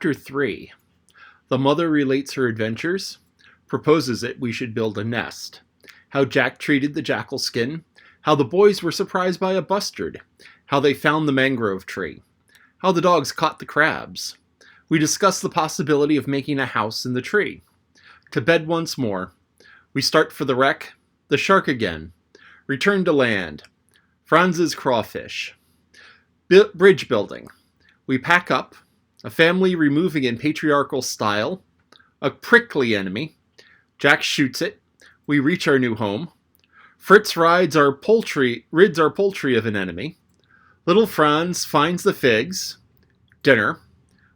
Chapter 3. The mother relates her adventures, proposes it we should build a nest, how Jack treated the jackal skin, how the boys were surprised by a bustard, how they found the mangrove tree, how the dogs caught the crabs. We discuss the possibility of making a house in the tree. To bed once more. We start for the wreck, the shark again, return to land, Franz's crawfish. Bridge building. We pack up, a family removing in patriarchal style, a prickly enemy, Jack shoots it, we reach our new home, Fritz rids our poultry of an enemy, little Franz finds the figs, dinner,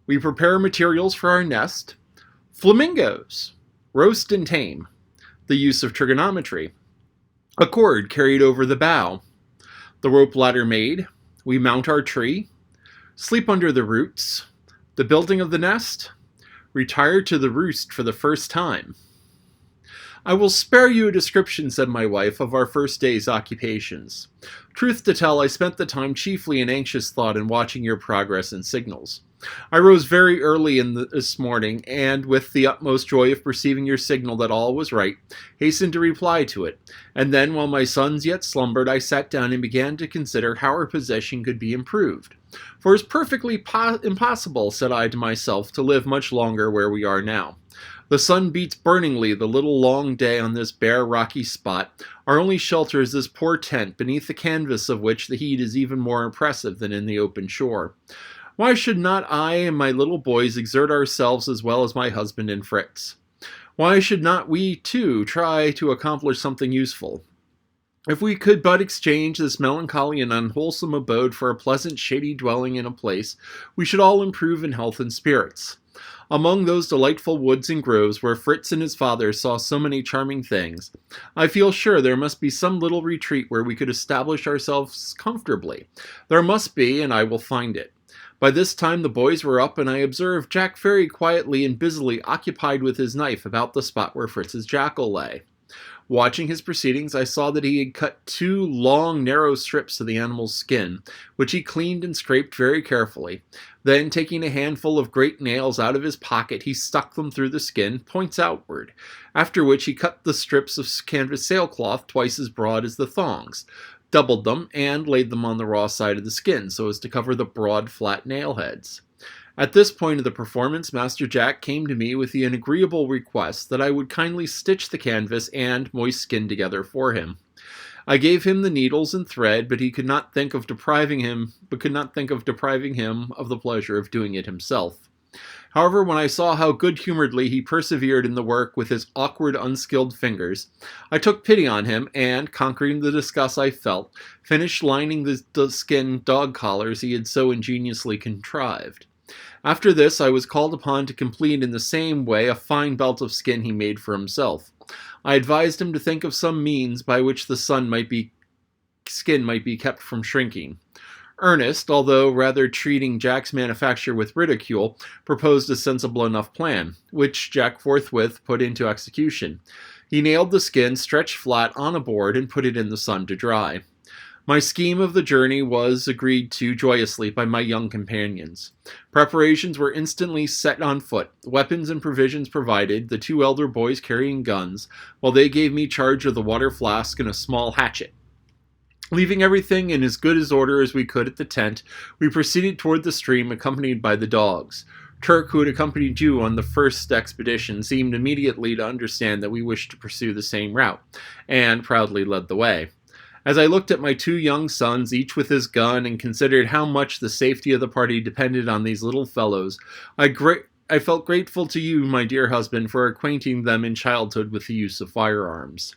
we prepare materials for our nest, Flamingoes, roast and tame, the use of trigonometry, a cord carried over the bough, the rope ladder made, we mount our tree, sleep under the roots, the building of the nest, retire to the roost for the first time. I will spare you a description, said my wife, of our first day's occupations. Truth to tell, I spent the time chiefly in anxious thought and watching your progress and signals. I rose very early this morning, and with the utmost joy of perceiving your signal that all was right, hastened to reply to it. And then, while my sons yet slumbered, I sat down and began to consider how our position could be improved. For it is perfectly impossible, said I to myself, to live much longer where we are now. The sun beats burningly the little long day on this bare rocky spot. Our only shelter is this poor tent, beneath the canvas of which the heat is even more oppressive than in the open shore. Why should not I and my little boys exert ourselves as well as my husband and Fritz? Why should not we, too, try to accomplish something useful? If we could but exchange this melancholy and unwholesome abode for a pleasant, shady dwelling in a place, we should all improve in health and spirits. Among those delightful woods and groves where Fritz and his father saw so many charming things, I feel sure there must be some little retreat where we could establish ourselves comfortably. There must be, and I will find it. By this time the boys were up, and I observed Jack very quietly and busily occupied with his knife about the spot where Fritz's jackal lay. Watching his proceedings, I saw that he had cut 2 long, narrow strips of the animal's skin, which he cleaned and scraped very carefully. Then, taking a handful of great nails out of his pocket, he stuck them through the skin, points outward, after which he cut the strips of canvas sailcloth twice as broad as the thongs, doubled them, and laid them on the raw side of the skin, so as to cover the broad, flat nail heads. At this point of the performance, Master Jack came to me with the agreeable request that I would kindly stitch the canvas and moist skin together for him. I gave him the needles and thread, but could not think of depriving him of the pleasure of doing it himself. However, when I saw how good-humoredly he persevered in the work with his awkward, unskilled fingers, I took pity on him, and, conquering the disgust I felt, finished lining the skin dog collars he had so ingeniously contrived. After this, I was called upon to complete in the same way a fine belt of skin he made for himself. I advised him to think of some means by which the skin might be kept from shrinking. Ernest, although rather treating Jack's manufacture with ridicule, proposed a sensible enough plan, which Jack forthwith put into execution. He nailed the skin stretched flat on a board and put it in the sun to dry. My scheme of the journey was agreed to joyously by my young companions. Preparations were instantly set on foot, weapons and provisions provided, the 2 elder boys carrying guns, while they gave me charge of the water flask and a small hatchet. Leaving everything in as good order as we could at the tent, we proceeded toward the stream, accompanied by the dogs. Turk, who had accompanied you on the first expedition, seemed immediately to understand that we wished to pursue the same route, and proudly led the way. As I looked at my 2 young sons, each with his gun, and considered how much the safety of the party depended on these little fellows, I felt grateful to you, my dear husband, for acquainting them in childhood with the use of firearms.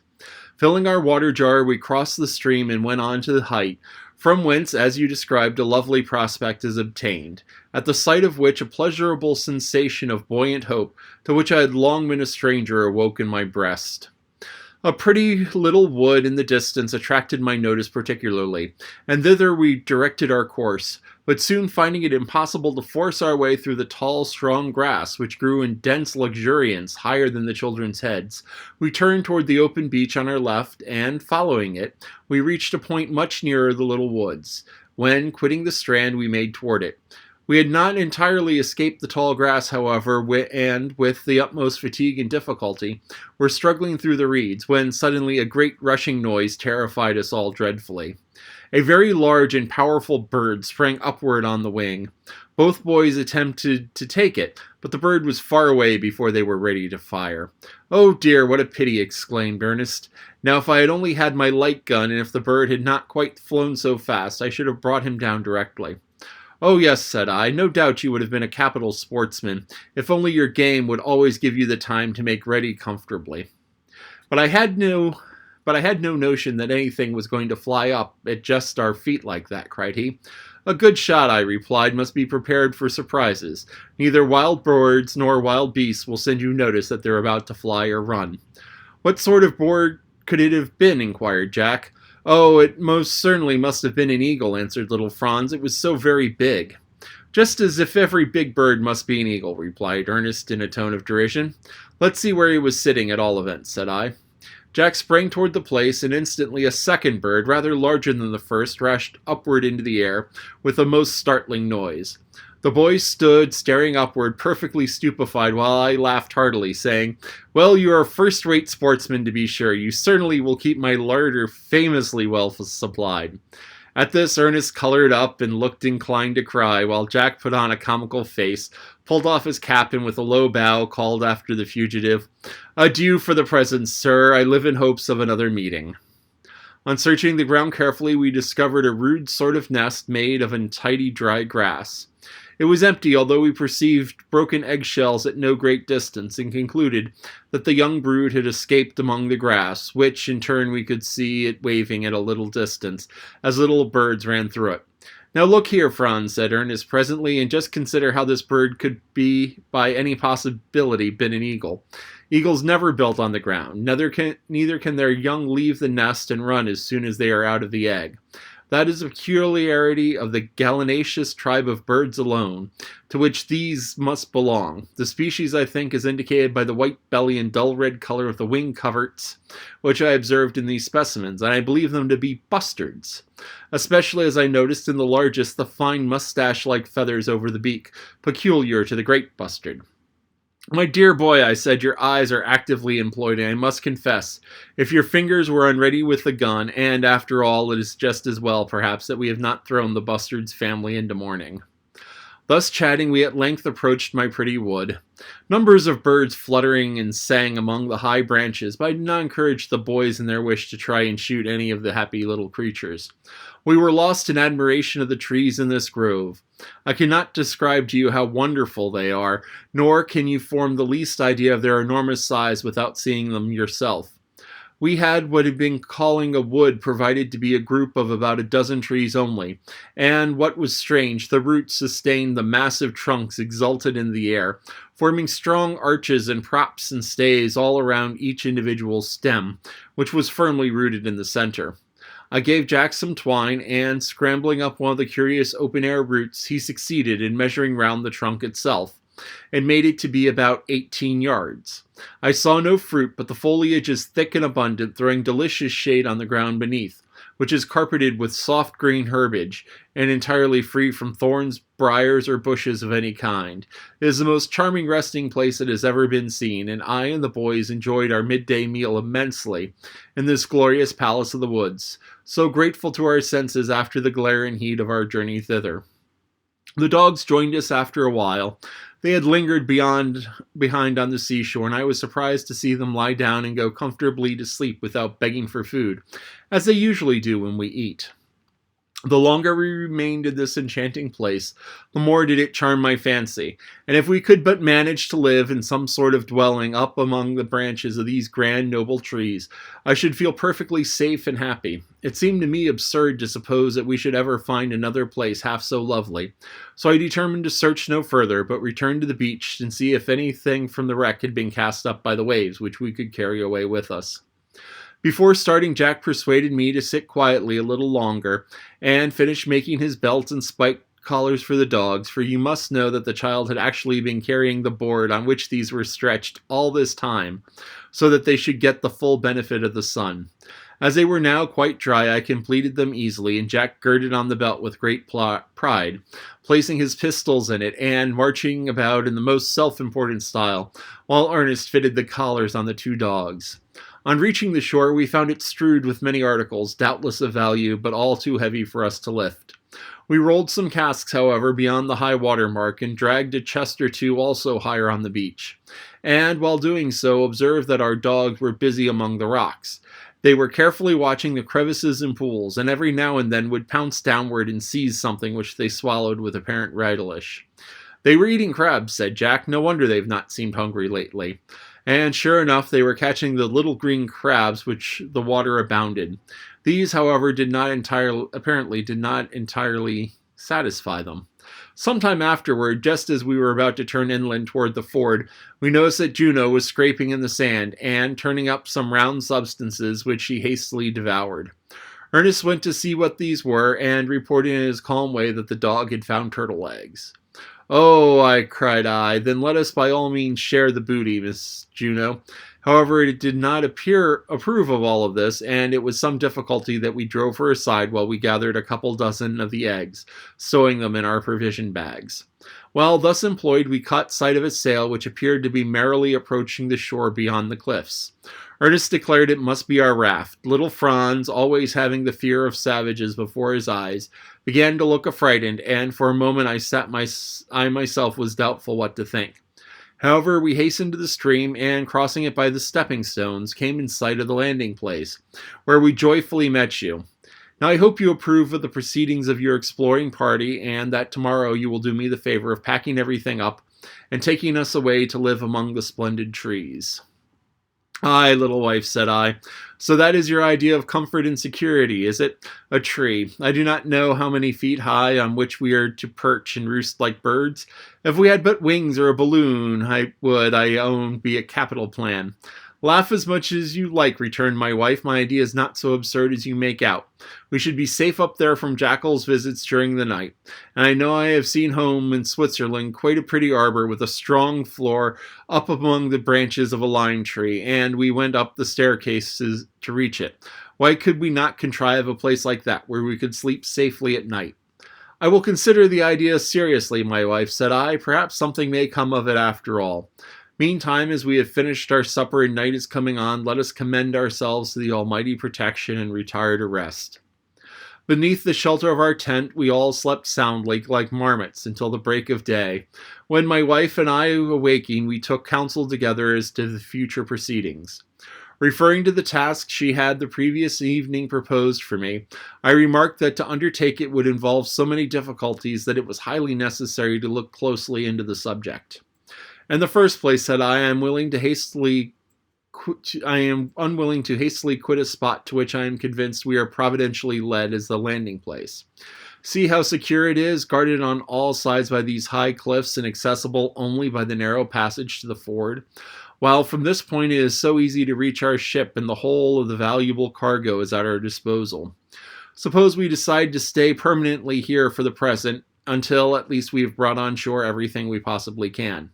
Filling our water jar, we crossed the stream and went on to the height, from whence, as you described, a lovely prospect is obtained, at the sight of which a pleasurable sensation of buoyant hope, to which I had long been a stranger, awoke in my breast. A pretty little wood in the distance attracted my notice particularly, and thither we directed our course, but soon finding it impossible to force our way through the tall, strong grass, which grew in dense luxuriance higher than the children's heads, we turned toward the open beach on our left, and, following it, we reached a point much nearer the little woods, when, quitting the strand, we made toward it. We had not entirely escaped the tall grass, however, and, with the utmost fatigue and difficulty, were struggling through the reeds, when suddenly a great rushing noise terrified us all dreadfully. A very large and powerful bird sprang upward on the wing. Both boys attempted to take it, but the bird was far away before they were ready to fire. "Oh dear, what a pity!" exclaimed Ernest. "Now if I had only had my light gun, and if the bird had not quite flown so fast, I should have brought him down directly." "Oh yes," said I, "no doubt you would have been a capital sportsman, if only your game would always give you the time to make ready comfortably." But I had no notion that anything was going to fly up at just our feet like that," cried he. "A good shot," I replied, "must be prepared for surprises. Neither wild birds nor wild beasts will send you notice that they're about to fly or run." "What sort of bird could it have been?" inquired Jack. "Oh, it most certainly must have been an eagle," answered little Franz. "It was so very big." "Just as if every big bird must be an eagle," replied Ernest in a tone of derision. "Let's see where he was sitting at all events," said I. Jack sprang toward the place, and instantly a second bird, rather larger than the first, rushed upward into the air with a most startling noise. The boys stood staring upward, perfectly stupefied, while I laughed heartily, saying, "Well, you are a first-rate sportsman, to be sure. You certainly will keep my larder famously well supplied." At this, Ernest colored up and looked inclined to cry, while Jack put on a comical face, pulled off his cap, and with a low bow called after the fugitive, "Adieu for the present, sir. I live in hopes of another meeting." On searching the ground carefully, we discovered a rude sort of nest made of untidy dry grass. It was empty, although we perceived broken eggshells at no great distance, and concluded that the young brood had escaped among the grass, which, in turn, we could see it waving at a little distance, as little birds ran through it. "Now look here, Franz," said Ernest presently, "and just consider how this bird could be, by any possibility, been an eagle. Eagles never build on the ground. Neither can their young leave the nest and run as soon as they are out of the egg. That is a peculiarity of the gallinaceous tribe of birds alone, to which these must belong. The species, I think, is indicated by the white belly and dull red color of the wing coverts, which I observed in these specimens, and I believe them to be bustards, especially as I noticed in the largest the fine mustache-like feathers over the beak, peculiar to the great bustard." "My dear boy," I said, "your eyes are actively employed, and I must confess, if your fingers were unready with the gun, and, after all, it is just as well, perhaps, that we have not thrown the bustard's family into mourning." Thus chatting, we at length approached my pretty wood. Numbers of birds fluttering and sang among the high branches, but I did not encourage the boys in their wish to try and shoot any of the happy little creatures. We were lost in admiration of the trees in this grove. I cannot describe to you how wonderful they are, nor can you form the least idea of their enormous size without seeing them yourself. We had what had been calling a wood provided to be a group of about a dozen trees only, and, what was strange, the roots sustained the massive trunks exalted in the air, forming strong arches and props and stays all around each individual stem, which was firmly rooted in the center. I gave Jack some twine, and, scrambling up one of the curious open-air roots, he succeeded in measuring round the trunk itself, and made it to be about 18 yards. I saw no fruit, but the foliage is thick and abundant, throwing delicious shade on the ground beneath, which is carpeted with soft green herbage, and entirely free from thorns, briars, or bushes of any kind. It is the most charming resting place that has ever been seen, and I and the boys enjoyed our midday meal immensely in this glorious palace of the woods, so grateful to our senses after the glare and heat of our journey thither. The dogs joined us after a while. They had lingered behind on the seashore, and I was surprised to see them lie down and go comfortably to sleep without begging for food, as they usually do when we eat. The longer we remained in this enchanting place, the more did it charm my fancy, and if we could but manage to live in some sort of dwelling up among the branches of these grand noble trees, I should feel perfectly safe and happy. It seemed to me absurd to suppose that we should ever find another place half so lovely, so I determined to search no further, but return to the beach and see if anything from the wreck had been cast up by the waves, which we could carry away with us. Before starting, Jack persuaded me to sit quietly a little longer, and finish making his belt and spike collars for the dogs, for you must know that the child had actually been carrying the board on which these were stretched all this time, so that they should get the full benefit of the sun. As they were now quite dry, I completed them easily, and Jack girded on the belt with great pride, placing his pistols in it and marching about in the most self-important style, while Ernest fitted the collars on the two dogs. On reaching the shore, we found it strewed with many articles, doubtless of value, but all too heavy for us to lift. We rolled some casks, however, beyond the high water mark, and dragged a chest or two also higher on the beach, and, while doing so, observed that our dogs were busy among the rocks. They were carefully watching the crevices and pools, and every now and then would pounce downward and seize something which they swallowed with apparent relish. "They were eating crabs," said Jack. "No wonder they've not seemed hungry lately." And sure enough, they were catching the little green crabs which the water abounded. These, however, apparently did not entirely satisfy them. Sometime afterward, just as we were about to turn inland toward the ford, we noticed that Juno was scraping in the sand and turning up some round substances which she hastily devoured. Ernest went to see what these were, and reported in his calm way that the dog had found turtle eggs. "Oh," cried I, "then let us by all means share the booty, Miss Juno." However, it did not approve of all of this, and it was some difficulty that we drove her aside while we gathered a couple dozen of the eggs, stowing them in our provision bags. While thus employed, we caught sight of a sail which appeared to be merrily approaching the shore beyond the cliffs. Ernest declared it must be our raft. Little Franz, always having the fear of savages before his eyes, began to look affrighted, and for a moment I myself was doubtful what to think. However, we hastened to the stream, and crossing it by the stepping stones, came in sight of the landing place, where we joyfully met you. Now I hope you approve of the proceedings of your exploring party, and that tomorrow you will do me the favor of packing everything up and taking us away to live among the splendid trees. "Aye, little wife," said I, "so that is your idea of comfort and security, is it? A tree. I do not know how many feet high, on which we are to perch and roost like birds. If we had but wings or a balloon, I would, I own, be a capital plan." "Laugh as much as you like," returned my wife. "My idea is not so absurd as you make out. We should be safe up there from jackals' visits during the night. And I know I have seen home in Switzerland quite a pretty arbor with a strong floor up among the branches of a lime tree, and we went up the staircases to reach it. Why could we not contrive a place like that, where we could sleep safely at night?" "I will consider the idea seriously, my wife," said I. "Perhaps something may come of it after all. Meantime, as we have finished our supper and night is coming on, let us commend ourselves to the Almighty protection and retire to rest." Beneath the shelter of our tent, we all slept soundly, like marmots, until the break of day, when my wife and I, awaking, we took counsel together as to the future proceedings. Referring to the task she had the previous evening proposed for me, I remarked that to undertake it would involve so many difficulties that it was highly necessary to look closely into the subject. "In the first place," said I am unwilling to hastily quit a spot to which I am convinced we are providentially led as the landing place. See how secure it is, guarded on all sides by these high cliffs and accessible only by the narrow passage to the ford. While from this point it is so easy to reach our ship, and the whole of the valuable cargo is at our disposal. Suppose we decide to stay permanently here for the present, until at least we have brought on shore everything we possibly can."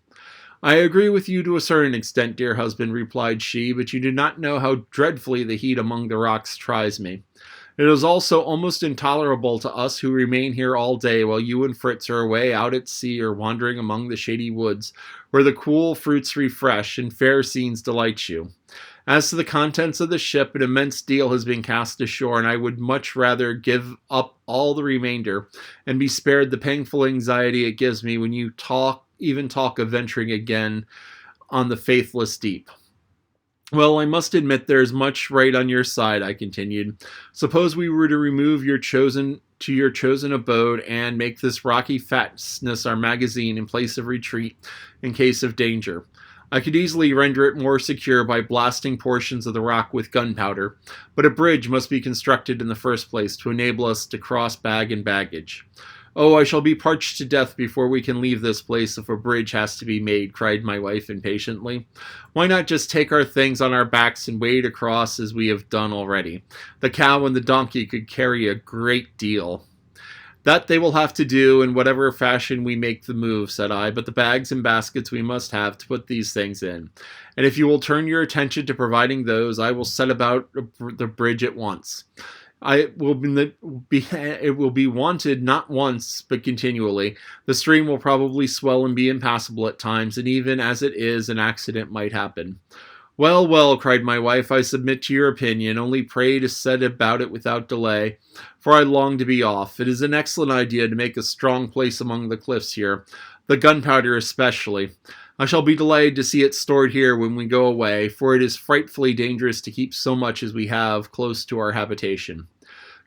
"I agree with you to a certain extent, dear husband," replied she, "but you do not know how dreadfully the heat among the rocks tries me. It is also almost intolerable to us who remain here all day, while you and Fritz are away out at sea or wandering among the shady woods, where the cool fruits refresh and fair scenes delight you. As to the contents of the ship, an immense deal has been cast ashore, and I would much rather give up all the remainder, and be spared the painful anxiety it gives me when you even talk of venturing again on the faithless deep." "Well, I must admit there is much right on your side," I continued. "Suppose we were to remove your chosen abode, and make this rocky fastness our magazine in place of retreat in case of danger. I could easily render it more secure by blasting portions of the rock with gunpowder, but a bridge must be constructed in the first place to enable us to cross bag and baggage." "Oh, I shall be parched to death before we can leave this place if a bridge has to be made," cried my wife impatiently. "Why not just take our things on our backs and wade across as we have done already? The cow and the donkey could carry a great deal." That they will have to do in whatever fashion we make the move, said I, but the bags and baskets we must have to put these things in. And if you will turn your attention to providing those, I will set about the bridge at once. It will be wanted not once, but continually. The stream will probably swell and be impassable at times, and even as it is, an accident might happen. Well, well, cried my wife, I submit to your opinion, only pray to set about it without delay, for I long to be off. It is an excellent idea to make a strong place among the cliffs here, the gunpowder especially. I shall be delighted to see it stored here when we go away, for it is frightfully dangerous to keep so much as we have close to our habitation.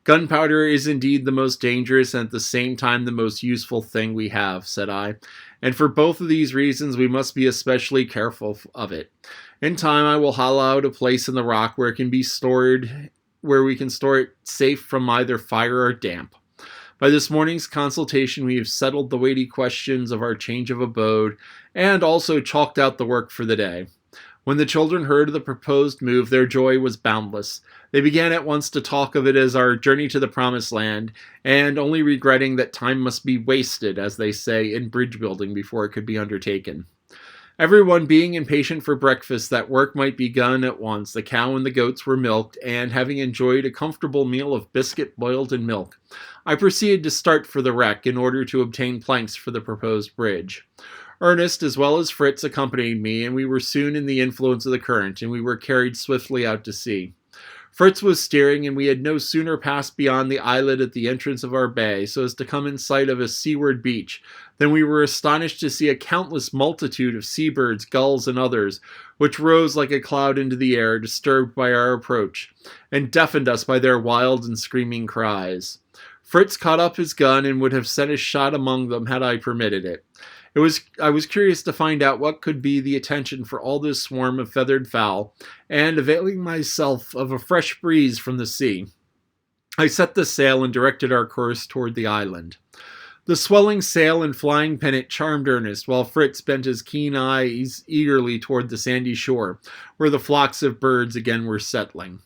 Gunpowder is indeed the most dangerous and at the same time the most useful thing we have, said I, and for both of these reasons we must be especially careful of it. In time I will hollow out a place in the rock where it can be stored, where we can store it safe from either fire or damp. By this morning's consultation we have settled the weighty questions of our change of abode, and also chalked out the work for the day. When the children heard of the proposed move, their joy was boundless. They began at once to talk of it as our journey to the promised land, and only regretting that time must be wasted, as they say, in bridge building before it could be undertaken. Everyone being impatient for breakfast, that work might be begun at once, the cow and the goats were milked, and having enjoyed a comfortable meal of biscuit boiled in milk, I proceeded to start for the wreck in order to obtain planks for the proposed bridge. Ernest, as well as Fritz, accompanied me, and we were soon in the influence of the current, and we were carried swiftly out to sea. Fritz was steering, and we had no sooner passed beyond the islet at the entrance of our bay, so as to come in sight of a seaward beach, than we were astonished to see a countless multitude of seabirds, gulls, and others, which rose like a cloud into the air, disturbed by our approach, and deafened us by their wild and screaming cries. Fritz caught up his gun, and would have sent a shot among them had I permitted it. I was curious to find out what could be the attention for all this swarm of feathered fowl, and availing myself of a fresh breeze from the sea, I set the sail and directed our course toward the island. The swelling sail and flying pennant charmed Ernest, while Fritz bent his keen eyes eagerly toward the sandy shore, where the flocks of birds again were settling.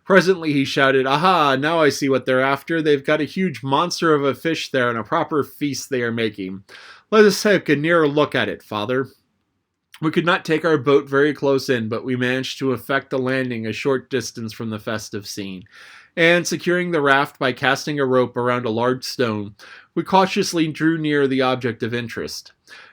Presently he shouted, "Aha, now I see what they're after. They've got a huge monster of a fish there, and a proper feast they are making. Let us take a nearer look at it, father." We could not take our boat very close in, but we managed to effect a landing a short distance from the festive scene, and securing the raft by casting a rope around a large stone, we cautiously drew near the object of interest.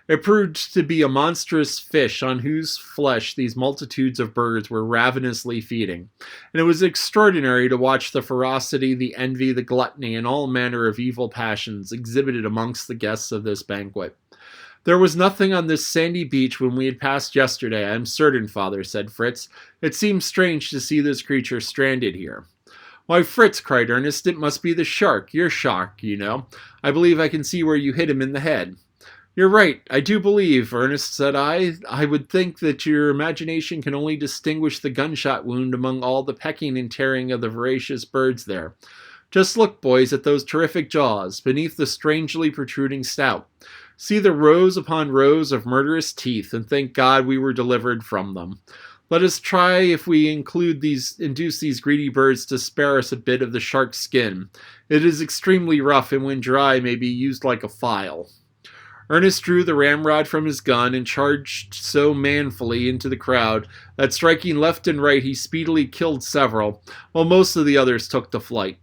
It proved to be a monstrous fish on whose flesh these multitudes of birds were ravenously feeding, and it was extraordinary to watch the ferocity, the envy, the gluttony, and all manner of evil passions exhibited amongst the guests of this banquet. "There was nothing on this sandy beach when we had passed yesterday, I am certain, father," said Fritz. "It seems strange to see this creature stranded here." "Why, Fritz," cried Ernest, "it must be the shark, your shark, you know. I believe I can see where you hit him in the head." "You're right, I do believe, Ernest," said I. "I would think that your imagination can only distinguish the gunshot wound among all the pecking and tearing of the voracious birds there. Just look, boys, at those terrific jaws, beneath the strangely protruding snout. See the rows upon rows of murderous teeth, and thank God we were delivered from them. Let us try if we induce these greedy birds to spare us a bit of the shark's skin. It is extremely rough, and when dry may be used like a file." Ernest drew the ramrod from his gun and charged so manfully into the crowd that, striking left and right, he speedily killed several, while most of the others took to flight.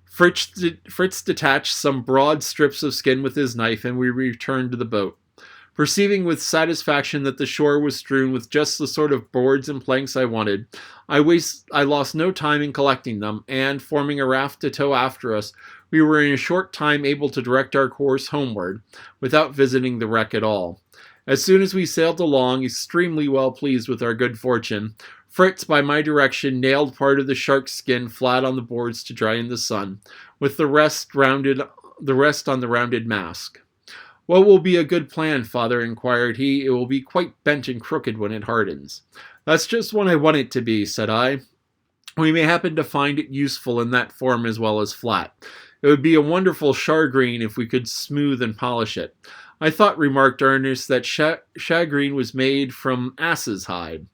Fritz detached some broad strips of skin with his knife, and we returned to the boat. Perceiving with satisfaction that the shore was strewn with just the sort of boards and planks I wanted, I lost no time in collecting them, and, forming a raft to tow after us, we were in a short time able to direct our course homeward, without visiting the wreck at all. As soon as we sailed along, extremely well pleased with our good fortune, Fritz, by my direction, nailed part of the shark's skin flat on the boards to dry in the sun, with the rest on the rounded mask. "What will be a good plan, father?" inquired he. "It will be quite bent and crooked when it hardens." "That's just what I want it to be," said I. "We may happen to find it useful in that form as well as flat. It would be a wonderful shagreen if we could smooth and polish it." "I thought," remarked Ernest, "that shagreen was made from ass's hide."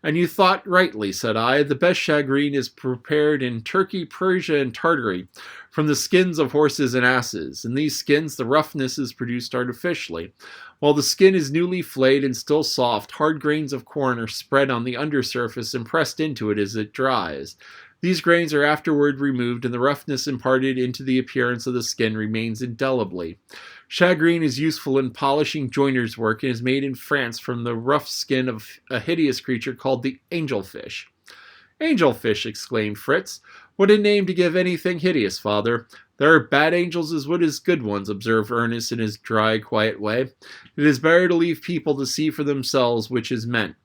"And you thought rightly," said I. "The best shagreen is prepared in Turkey, Persia, and Tartary, from the skins of horses and asses. In these skins the roughness is produced artificially. While the skin is newly flayed and still soft, hard grains of corn are spread on the undersurface and pressed into it as it dries. These grains are afterward removed, and the roughness imparted into the appearance of the skin remains indelibly. Shagreen is useful in polishing joiner's work and is made in France from the rough skin of a hideous creature called the angelfish." "Angelfish!" exclaimed Fritz. "What a name to give anything hideous, father." "There are bad angels as well as good ones," observed Ernest in his dry, quiet way. "It is better to leave people to see for themselves which is meant."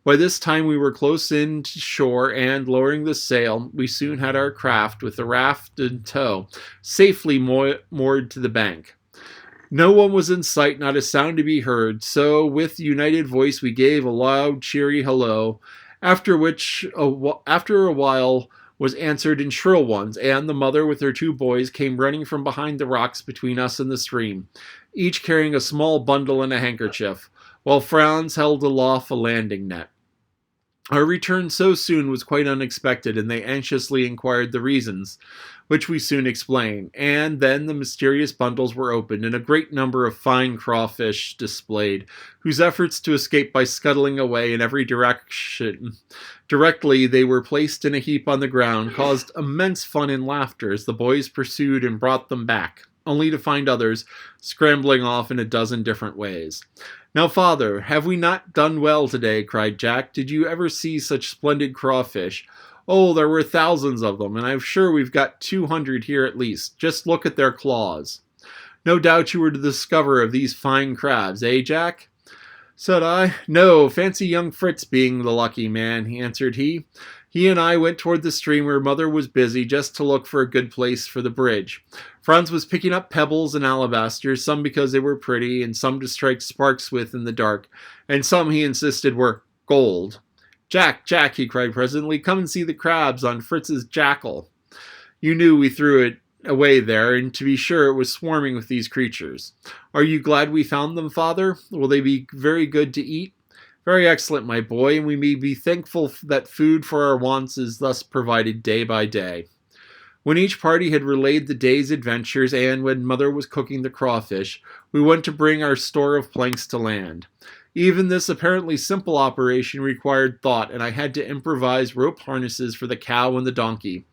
By this time we were close in to shore, and, lowering the sail, we soon had our craft, with the raft in tow, safely moored to the bank. No one was in sight, not a sound to be heard, so with united voice we gave a loud, cheery hello, after a while was answered in shrill ones, and the mother with her 2 boys came running from behind the rocks between us and the stream, each carrying a small bundle and a handkerchief, while Franz held aloft a landing net. Our return so soon was quite unexpected, and they anxiously inquired the reasons, which we soon explained, and then the mysterious bundles were opened, and a great number of fine crawfish displayed, whose efforts to escape by scuttling away in every direction, directly they were placed in a heap on the ground, caused immense fun and laughter as the boys pursued and brought them back, only to find others scrambling off in a dozen different ways. "Now, father, have we not done well today?" cried Jack. "Did you ever see such splendid crawfish? Oh, there were thousands of them, and I'm sure we've got 200 here at least. Just look at their claws." "No doubt you were the discoverer of these fine crabs, eh, Jack?" said I. "No, fancy young Fritz being the lucky man," answered he. "He and I went toward the stream where mother was busy, just to look for a good place for the bridge. Franz was picking up pebbles and alabasters, some because they were pretty, and some to strike sparks with in the dark, and some, he insisted, were gold. "Jack, Jack," he cried presently, "come and see the crabs on Fritz's jackal." You knew we threw it away there, and to be sure it was swarming with these creatures. "Are you glad we found them, father? Will they be very good to eat?" "Very excellent, my boy, and we may be thankful that food for our wants is thus provided day by day." When each party had relayed the day's adventures, and when mother was cooking the crawfish, we went to bring our store of planks to land. Even this apparently simple operation required thought, and I had to improvise rope harnesses for the cow and the donkey,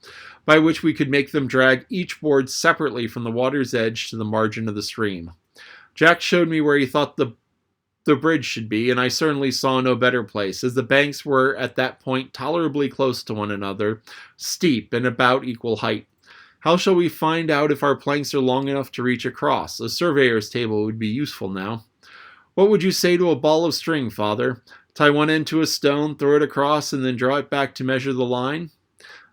by which we could make them drag each board separately from the water's edge to the margin of the stream. Jack showed me where he thought the bridge should be, and I certainly saw no better place, as the banks were at that point tolerably close to one another, steep, and about equal height. "How shall we find out if our planks are long enough to reach across? A surveyor's table would be useful now." "What would you say to a ball of string, father? Tie one end to a stone, throw it across, and then draw it back to measure the line?"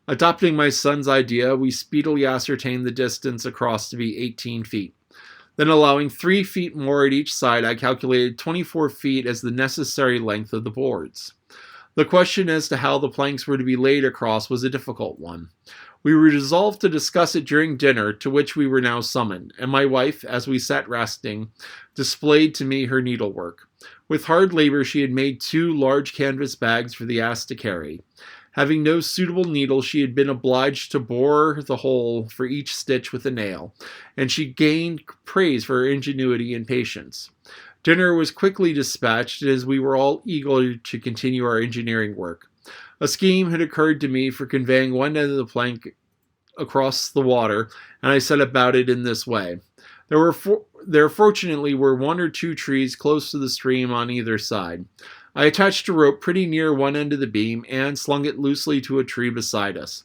Adopting my son's idea, we speedily ascertained the distance across to be 18 feet. Then, allowing 3 feet more at each side, I calculated 24 feet as the necessary length of the boards. The question as to how the planks were to be laid across was a difficult one. We resolved to discuss it during dinner, to which we were now summoned, and my wife, as we sat resting, displayed to me her needlework. With hard labor she had made 2 large canvas bags for the ass to carry. Having no suitable needle, she had been obliged to bore the hole for each stitch with a nail, and she gained praise for her ingenuity and patience. Dinner was quickly dispatched, as we were all eager to continue our engineering work. A scheme had occurred to me for conveying one end of the plank across the water, and I set about it in this way. There fortunately were 1 or 2 trees close to the stream on either side. I attached a rope pretty near one end of the beam and slung it loosely to a tree beside us.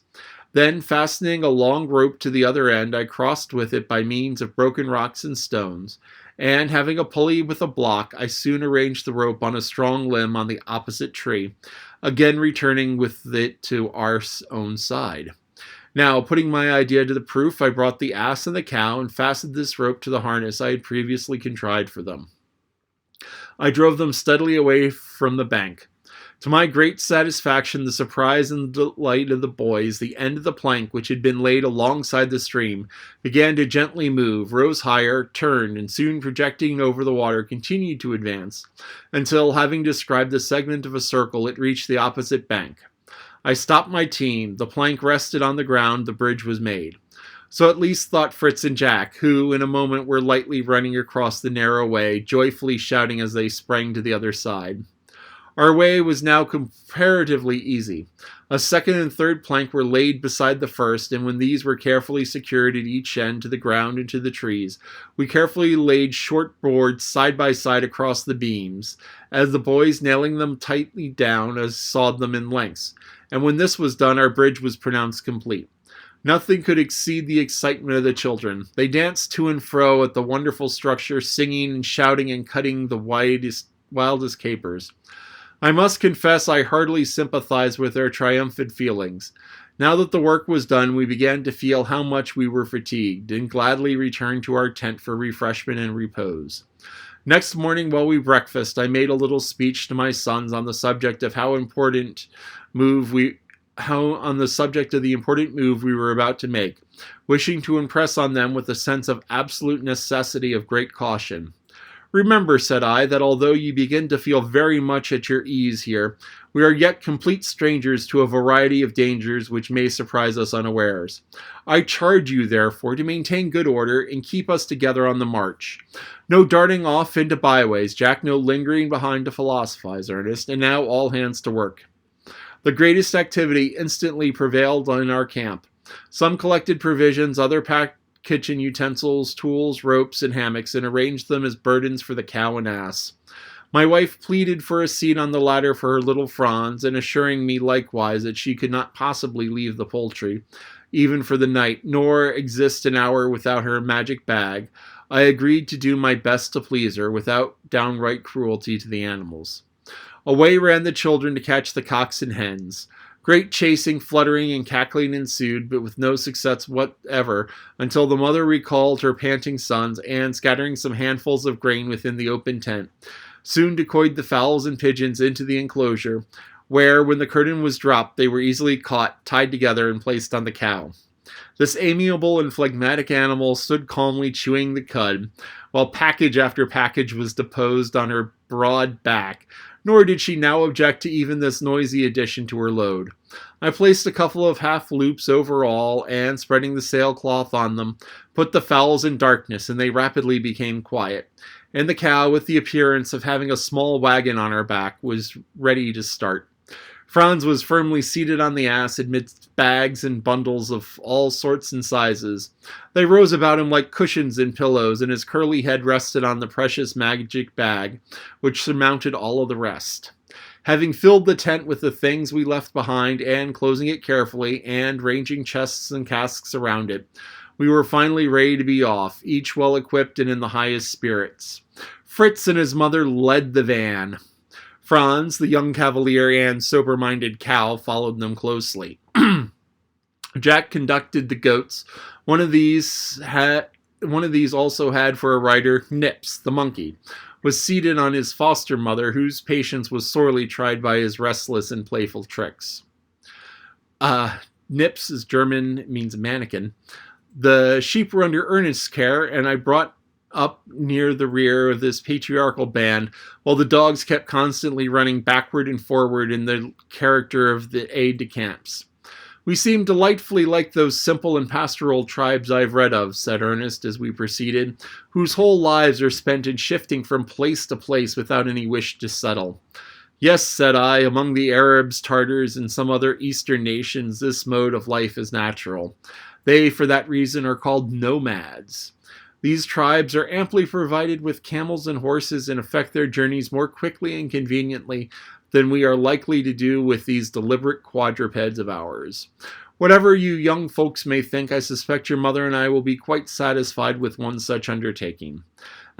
Then, fastening a long rope to the other end, I crossed with it by means of broken rocks and stones, and, having a pulley with a block, I soon arranged the rope on a strong limb on the opposite tree, again returning with it to our own side. Now, putting my idea to the proof, I brought the ass and the cow and fastened this rope to the harness I had previously contrived for them. I drove them steadily away from the bank. To my great satisfaction, the surprise and the delight of the boys, the end of the plank, which had been laid alongside the stream, began to gently move, rose higher, turned, and soon projecting over the water, continued to advance, until, having described the segment of a circle, it reached the opposite bank. I stopped my team. The plank rested on the ground. The bridge was made. So at least thought Fritz and Jack, who in a moment were lightly running across the narrow way, joyfully shouting as they sprang to the other side. Our way was now comparatively easy. A second and third plank were laid beside the first, and when these were carefully secured at each end to the ground and to the trees, we carefully laid short boards side by side across the beams, as the boys nailing them tightly down as sawed them in lengths. And when this was done, our bridge was pronounced complete. Nothing could exceed the excitement of the children. They danced to and fro at the wonderful structure, singing and shouting and cutting the wildest capers. I must confess I heartily sympathized with their triumphant feelings. Now that the work was done, we began to feel how much we were fatigued, and gladly returned to our tent for refreshment and repose. Next morning, while we breakfasted, I made a little speech to my sons on the subject of the important move we were about to make, wishing to impress on them with a sense of absolute necessity of great caution. Remember, said I, that although you begin to feel very much at your ease here, we are yet complete strangers to a variety of dangers which may surprise us unawares. I charge you, therefore, to maintain good order and keep us together on the march. No darting off into byways, Jack, no lingering behind to philosophize, Ernest, and now all hands to work. The greatest activity instantly prevailed in our camp. Some collected provisions, others packed kitchen utensils, tools, ropes, and hammocks, and arranged them as burdens for the cow and ass. My wife pleaded for a seat on the ladder for her little Franz, and assuring me likewise that she could not possibly leave the poultry, even for the night, nor exist an hour without her magic bag, I agreed to do my best to please her, without downright cruelty to the animals. Away ran the children to catch the cocks and hens. Great chasing, fluttering, and cackling ensued, but with no success whatever, until the mother recalled her panting sons, and, scattering some handfuls of grain within the open tent, soon decoyed the fowls and pigeons into the enclosure, where, when the curtain was dropped, they were easily caught, tied together, and placed on the cow. This amiable and phlegmatic animal stood calmly chewing the cud, while package after package was deposed on her broad back, nor did she now object to even this noisy addition to her load. I placed a couple of half-loops over all, and, spreading the sailcloth on them, put the fowls in darkness, and they rapidly became quiet, and the cow, with the appearance of having a small wagon on her back, was ready to start. Franz was firmly seated on the ass amidst bags and bundles of all sorts and sizes. They rose about him like cushions and pillows, and his curly head rested on the precious magic bag, which surmounted all of the rest. Having filled the tent with the things we left behind, and closing it carefully, and ranging chests and casks around it, we were finally ready to be off, each well equipped and in the highest spirits. Fritz and his mother led the van. Franz, the young cavalier and sober-minded cow, followed them closely. Jack conducted the goats. One of these also had for a rider Nips, the monkey, was seated on his foster mother, whose patience was sorely tried by his restless and playful tricks. Nips is German, means mannequin. The sheep were under Ernest's care, and I brought up near the rear of this patriarchal band, while the dogs kept constantly running backward and forward in the character of the aide-de-camps. We seem delightfully like those simple and pastoral tribes I've read of, said Ernest as we proceeded, whose whole lives are spent in shifting from place to place without any wish to settle. Yes, said I, among the Arabs, Tartars, and some other Eastern nations, this mode of life is natural. They, for that reason, are called nomads. These tribes are amply provided with camels and horses, and effect their journeys more quickly and conveniently than we are likely to do with these deliberate quadrupeds of ours. Whatever you young folks may think, I suspect your mother and I will be quite satisfied with one such undertaking.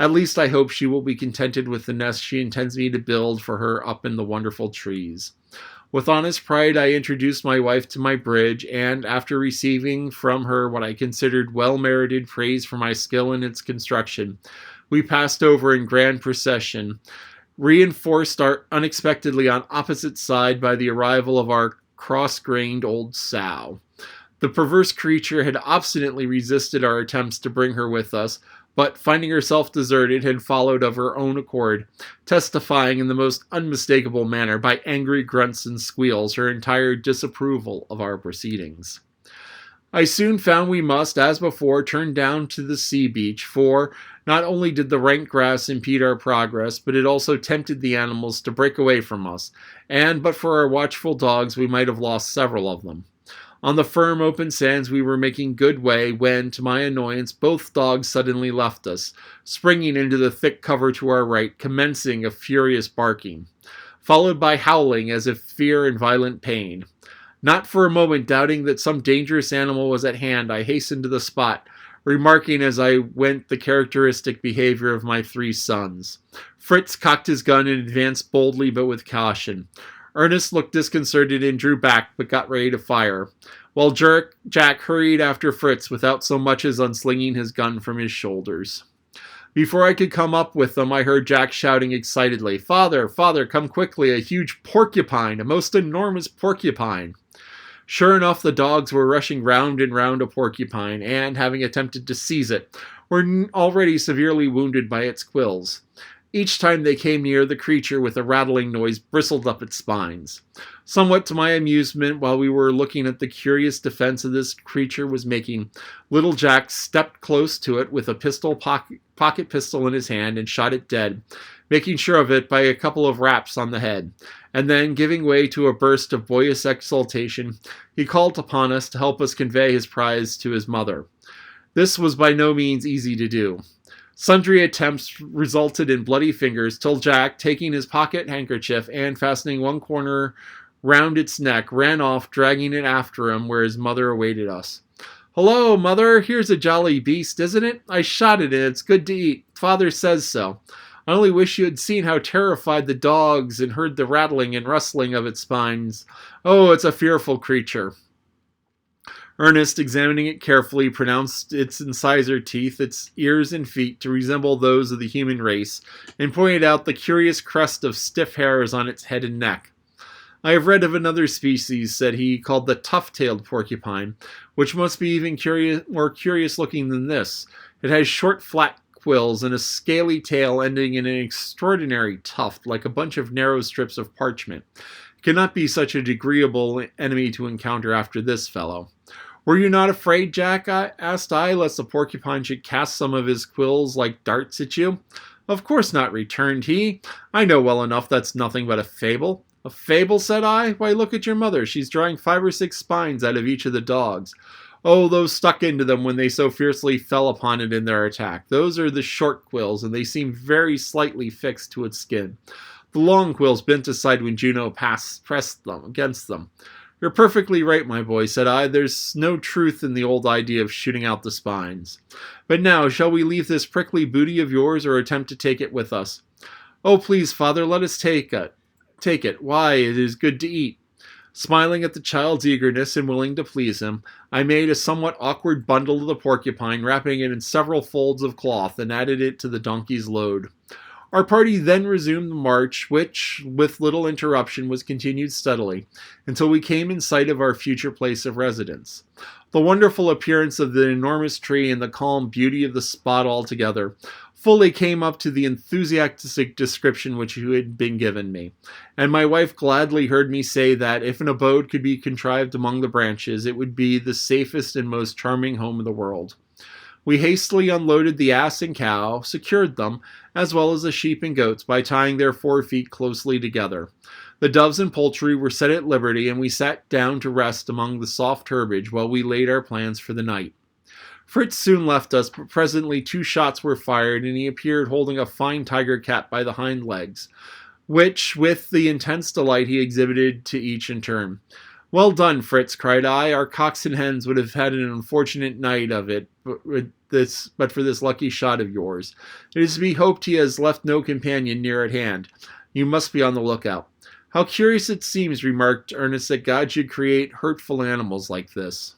At least I hope she will be contented with the nest she intends me to build for her up in the wonderful trees. With honest pride, I introduced my wife to my bridge, and after receiving from her what I considered well-merited praise for my skill in its construction, we passed over in grand procession, reinforced unexpectedly on opposite side by the arrival of our cross-grained old sow. The perverse creature had obstinately resisted our attempts to bring her with us, but finding herself deserted, had followed of her own accord, testifying in the most unmistakable manner by angry grunts and squeals her entire disapproval of our proceedings. I soon found we must, as before, turn down to the sea beach, for not only did the rank grass impede our progress, but it also tempted the animals to break away from us, and but for our watchful dogs we might have lost several of them. On the firm open sands we were making good way when, to my annoyance, both dogs suddenly left us, springing into the thick cover to our right, commencing a furious barking, followed by howling as if fear and violent pain. Not for a moment doubting that some dangerous animal was at hand, I hastened to the spot, remarking as I went the characteristic behavior of my 3 sons. Fritz cocked his gun and advanced boldly but with caution. Ernest looked disconcerted and drew back, but got ready to fire, while Jack hurried after Fritz without so much as unslinging his gun from his shoulders. Before I could come up with them, I heard Jack shouting excitedly, "Father, father, come quickly, a huge porcupine, a most enormous porcupine!" Sure enough, the dogs were rushing round and round a porcupine, and, having attempted to seize it, were already severely wounded by its quills. Each time they came near, the creature, with a rattling noise, bristled up its spines. Somewhat to my amusement, while we were looking at the curious defense of this creature was making, little Jack stepped close to it with a pocket pistol in his hand and shot it dead, making sure of it by a couple of raps on the head. And then, giving way to a burst of boyish exultation, he called upon us to help us convey his prize to his mother. This was by no means easy to do. Sundry attempts resulted in bloody fingers, till Jack, taking his pocket handkerchief and fastening one corner round its neck, ran off, dragging it after him where his mother awaited us. "Hello, mother, here's a jolly beast, isn't it? I shot it and it's good to eat. Father says so. I only wish you had seen how terrified the dogs and heard the rattling and rustling of its spines. Oh, it's a fearful creature." Ernest, examining it carefully, pronounced its incisor teeth, its ears and feet to resemble those of the human race, and pointed out the curious crest of stiff hairs on its head and neck. "I have read of another species," said he, "called the tuft-tailed porcupine, which must be even more curious looking than this. It has short, flat quills and a scaly tail ending in an extraordinary tuft, like a bunch of narrow strips of parchment. It cannot be such a agreeable enemy to encounter after this fellow." "Were you not afraid, Jack?" asked I, "lest the porcupine should cast some of his quills like darts at you?" "Of course not," returned he. "I know well enough that's nothing but a fable." "A fable?" said I. "Why, look at your mother. She's drawing 5 or 6 spines out of each of the dogs." "Oh, those stuck into them when they so fiercely fell upon it in their attack. Those are the short quills, and they seem very slightly fixed to its skin. The long quills bent aside when Juno pressed them against them." "You're perfectly right, my boy," said I. "There's no truth in the old idea of shooting out the spines. But now, shall we leave this prickly booty of yours, or attempt to take it with us?" "Oh, please, father, let us take it. Why, it is good to eat." Smiling at the child's eagerness and willing to please him, I made a somewhat awkward bundle of the porcupine, wrapping it in several folds of cloth, and added it to the donkey's load. Our party then resumed the march, which, with little interruption, was continued steadily, until we came in sight of our future place of residence. The wonderful appearance of the enormous tree and the calm beauty of the spot altogether fully came up to the enthusiastic description which had been given me, and my wife gladly heard me say that, if an abode could be contrived among the branches, it would be the safest and most charming home in the world. We hastily unloaded the ass and cow, secured them, as well as the sheep and goats, by tying their 4 feet closely together. The doves and poultry were set at liberty, and we sat down to rest among the soft herbage while we laid our plans for the night. Fritz soon left us, but presently 2 shots were fired, and he appeared holding a fine tiger cat by the hind legs, which, with the intense delight he exhibited to each in turn. "Well done, Fritz," cried I. "Our cocks and hens would have had an unfortunate night of it, but for this lucky shot of yours. It is to be hoped he has left no companion near at hand. You must be on the lookout." "How curious it seems," remarked Ernest, "that God should create hurtful animals like this."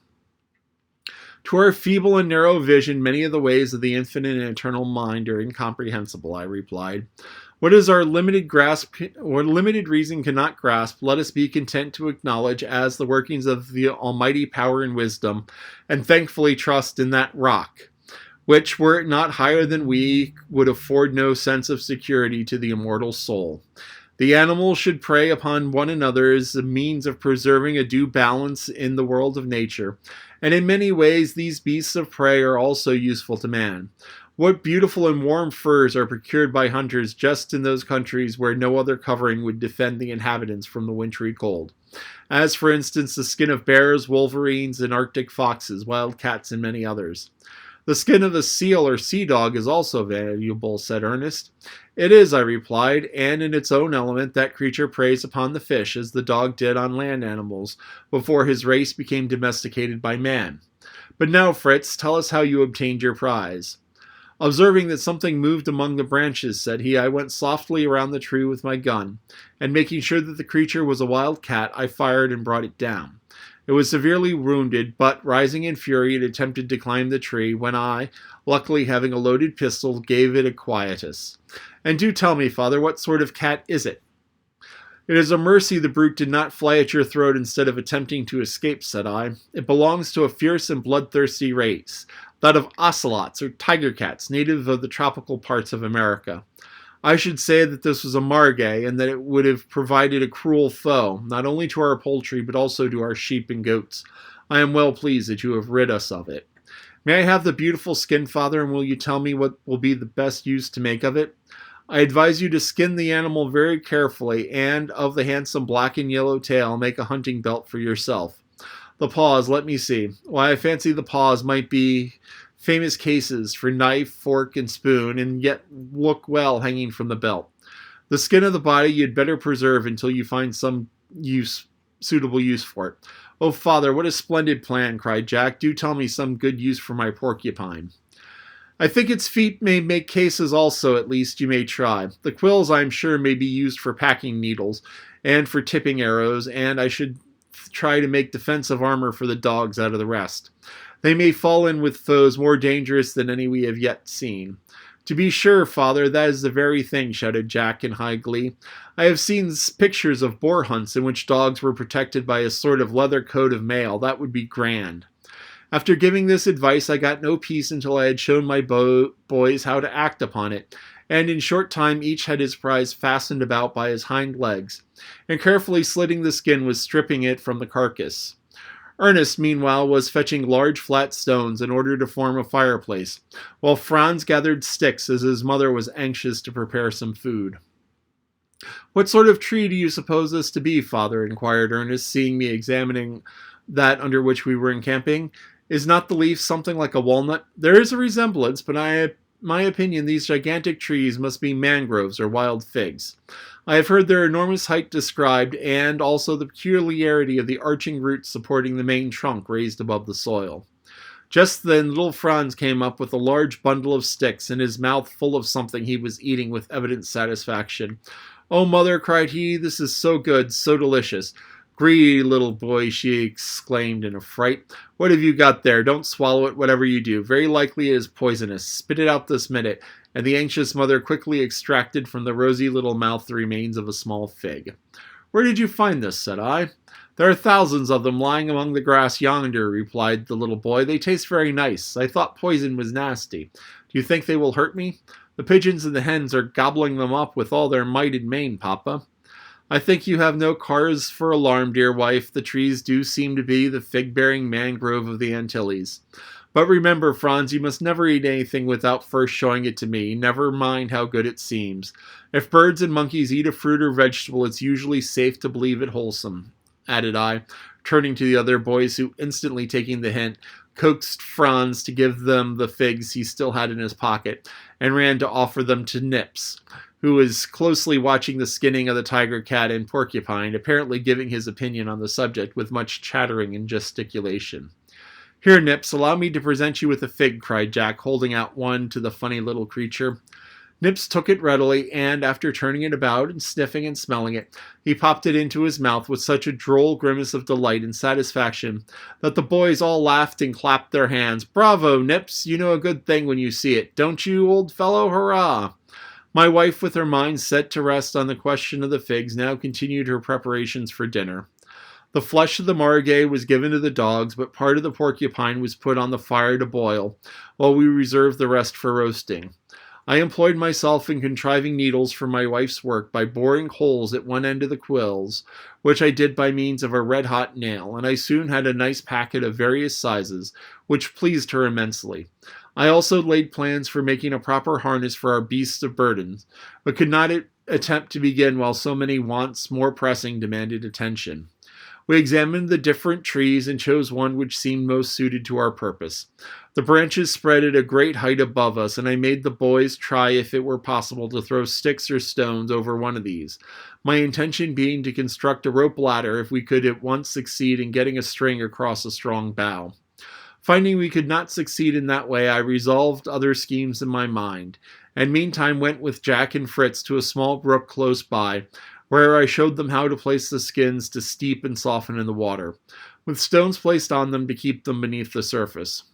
"To our feeble and narrow vision, many of the ways of the infinite and eternal mind are incomprehensible," I replied. What is our limited grasp or limited reason cannot grasp, let us be content to acknowledge as the workings of the almighty power and wisdom, and thankfully trust in that rock, which, were it not higher than we, would afford no sense of security to the immortal soul. The animals should prey upon one another as a means of preserving a due balance in the world of nature, and in many ways these beasts of prey are also useful to man. What beautiful and warm furs are procured by hunters just in those countries where no other covering would defend the inhabitants from the wintry cold, as for instance the skin of bears, wolverines, and arctic foxes, wild cats, and many others. The skin of the seal or sea dog is also valuable, said Ernest. It is, I replied, and in its own element that creature preys upon the fish as the dog did on land animals before his race became domesticated by man. But now, Fritz, tell us how you obtained your prize. Observing that something moved among the branches, said he, I went softly around the tree with my gun, and making sure that the creature was a wild cat, I fired and brought it down. It was severely wounded, but, rising in fury, it attempted to climb the tree, when I, luckily having a loaded pistol, gave it a quietus. And do tell me, father, what sort of cat is it? It is a mercy the brute did not fly at your throat instead of attempting to escape, said I. It belongs to a fierce and bloodthirsty race, that of ocelots or tiger cats, native of the tropical parts of America. I should say that this was a margay, and that it would have provided a cruel foe, not only to our poultry, but also to our sheep and goats. I am well pleased that you have rid us of it. May I have the beautiful skin, father, and will you tell me what will be the best use to make of it? I advise you to skin the animal very carefully, and of the handsome black and yellow tail, make a hunting belt for yourself. The paws, let me see. Why, I fancy the paws might be famous cases for knife, fork, and spoon, and yet look well hanging from the belt. The skin of the body you'd better preserve until you find some suitable use for it. Oh, father, what a splendid plan, cried Jack. Do tell me some good use for my porcupine. I think its feet may make cases also, at least you may try. The quills, I am sure, may be used for packing needles, and for tipping arrows, and I should try to make defensive armor for the dogs out of the rest. They may fall in with foes more dangerous than any we have yet seen. To be sure, father, that is the very thing, shouted Jack in high glee. I have seen pictures of boar hunts in which dogs were protected by a sort of leather coat of mail. That would be grand. After giving this advice, I got no peace until I had shown my boys how to act upon it, and in short time each had his prize fastened about by his hind legs, and carefully slitting the skin was stripping it from the carcass. Ernest, meanwhile, was fetching large flat stones in order to form a fireplace, while Franz gathered sticks as his mother was anxious to prepare some food. What sort of tree do you suppose this to be, father? Inquired Ernest, seeing me examining that under which we were encamping. Is not the leaf something like a walnut? There is a resemblance, but my opinion these gigantic trees must be mangroves or wild figs. I have heard their enormous height described, and also the peculiarity of the arching roots supporting the main trunk raised above the soil. Just then little Franz came up with a large bundle of sticks, and his mouth full of something he was eating with evident satisfaction. "Oh, mother," cried he, "this is so good, so delicious." "Greedy little boy," she exclaimed in a fright. "What have you got there? Don't swallow it, whatever you do. Very likely it is poisonous. Spit it out this minute." And the anxious mother quickly extracted from the rosy little mouth the remains of a small fig. "Where did you find this?" said I. "There are thousands of them lying among the grass yonder," replied the little boy. "They taste very nice. I thought poison was nasty. Do you think they will hurt me? The pigeons and the hens are gobbling them up with all their might and main, Papa." "I think you have no cause for alarm, dear wife. The trees do seem to be the fig-bearing mangrove of the Antilles. But remember, Franz, you must never eat anything without first showing it to me. Never mind how good it seems. If birds and monkeys eat a fruit or vegetable, it's usually safe to believe it wholesome," added I, turning to the other boys, who, instantly taking the hint, coaxed Franz to give them the figs he still had in his pocket, and ran to offer them to Nips, who was closely watching the skinning of the tiger cat and porcupine, apparently giving his opinion on the subject with much chattering and gesticulation. "Here, Nips, allow me to present you with a fig," cried Jack, holding out one to the funny little creature. Nips took it readily, and after turning it about and sniffing and smelling it, he popped it into his mouth with such a droll grimace of delight and satisfaction that the boys all laughed and clapped their hands. "Bravo, Nips! You know a good thing when you see it. Don't you, old fellow? Hurrah!" My wife, with her mind set to rest on the question of the figs, now continued her preparations for dinner. The flesh of the margay was given to the dogs, but part of the porcupine was put on the fire to boil, while we reserved the rest for roasting. I employed myself in contriving needles for my wife's work by boring holes at one end of the quills, which I did by means of a red-hot nail, and I soon had a nice packet of various sizes, which pleased her immensely. I also laid plans for making a proper harness for our beasts of burden, but could not attempt to begin while so many wants more pressing demanded attention. We examined the different trees and chose one which seemed most suited to our purpose. The branches spread at a great height above us, and I made the boys try if it were possible to throw sticks or stones over one of these, my intention being to construct a rope ladder if we could at once succeed in getting a string across a strong bough. Finding we could not succeed in that way, I resolved other schemes in my mind, and meantime went with Jack and Fritz to a small brook close by, where I showed them how to place the skins to steep and soften in the water, with stones placed on them to keep them beneath the surface.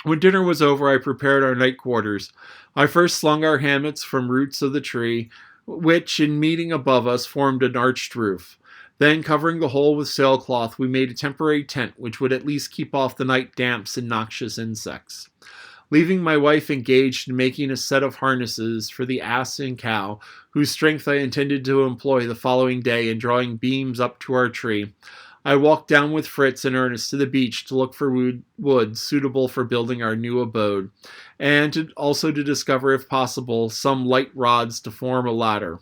When dinner was over, I prepared our night quarters. I first slung our hammocks from roots of the tree, which, in meeting above us, formed an arched roof. Then, covering the whole with sailcloth, we made a temporary tent which would at least keep off the night damps and noxious insects. Leaving my wife engaged in making a set of harnesses for the ass and cow, whose strength I intended to employ the following day in drawing beams up to our tree, I walked down with Fritz and Ernest to the beach to look for wood suitable for building our new abode, and also to discover, if possible, some light rods to form a ladder.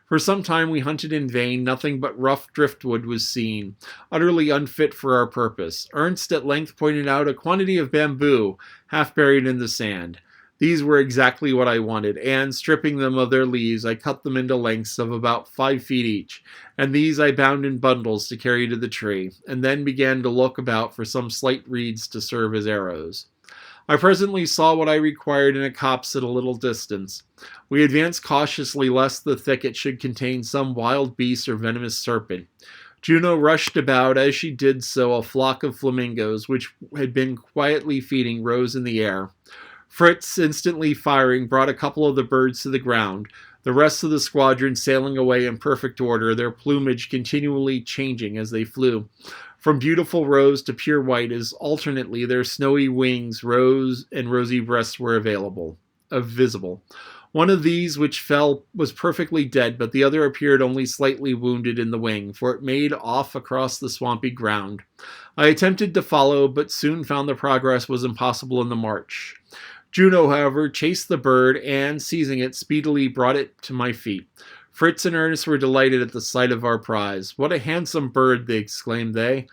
For some time we hunted in vain. Nothing but rough driftwood was seen, utterly unfit for our purpose. Ernst at length pointed out a quantity of bamboo, half buried in the sand. These were exactly what I wanted, and, stripping them of their leaves, I cut them into lengths of about 5 feet each, and these I bound in bundles to carry to the tree, and then began to look about for some slight reeds to serve as arrows. I presently saw what I required in a copse at a little distance. We advanced cautiously lest the thicket should contain some wild beast or venomous serpent. Juno rushed about. As she did so, a flock of flamingoes, which had been quietly feeding, rose in the air. Fritz, instantly firing, brought a couple of the birds to the ground, the rest of the squadron sailing away in perfect order, their plumage continually changing as they flew, from beautiful rose to pure white, as alternately their snowy wings, rose and rosy breasts were visible. One of these which fell was perfectly dead, but the other appeared only slightly wounded in the wing, for it made off across the swampy ground. I attempted to follow, but soon found the progress was impossible in the march. Juno, however, chased the bird, and, seizing it, speedily brought it to my feet. Fritz and Ernest were delighted at the sight of our prize. "What a handsome bird!" exclaimed they.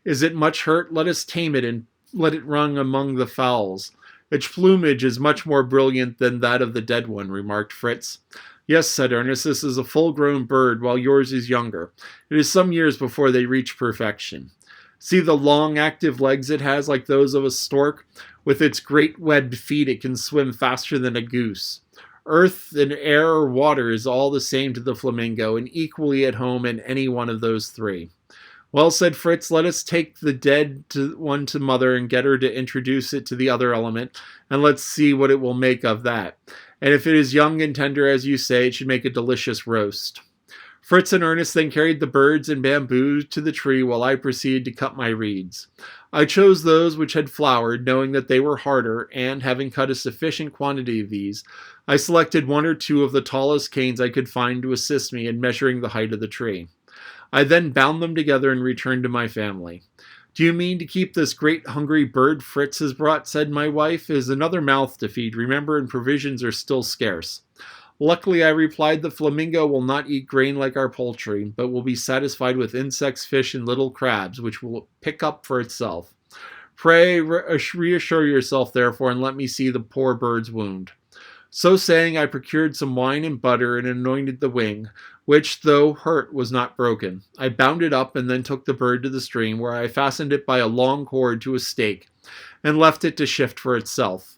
"Is it much hurt? Let us tame it and let it run among the fowls." "Its plumage is much more brilliant than that of the dead one," remarked Fritz. "Yes," said Ernest, "this is a full-grown bird, while yours is younger. It is some years before they reach perfection. See the long, active legs it has, like those of a stork. With its great webbed feet it can swim faster than a goose. Earth and air or water is all the same to the flamingo, and equally at home in any one of those three." "Well," said Fritz, "let us take the dead one to mother and get her to introduce it to the other element, and let's see what it will make of that. And if it is young and tender, as you say, it should make a delicious roast." Fritz and Ernest then carried the birds and bamboo to the tree, while I proceeded to cut my reeds. I chose those which had flowered, knowing that they were harder, and, having cut a sufficient quantity of these, I selected one or two of the tallest canes I could find to assist me in measuring the height of the tree. I then bound them together and returned to my family. "Do you mean to keep this great hungry bird Fritz has brought?" said my wife. "It is another mouth to feed, remember, and provisions are still scarce." "Luckily," I replied, "the flamingo will not eat grain like our poultry, but will be satisfied with insects, fish, and little crabs, which will pick up for itself. Pray reassure yourself, therefore, and let me see the poor bird's wound." So saying, I procured some wine and butter and anointed the wing, which, though hurt, was not broken. I bound it up and then took the bird to the stream, where I fastened it by a long cord to a stake, and left it to shift for itself.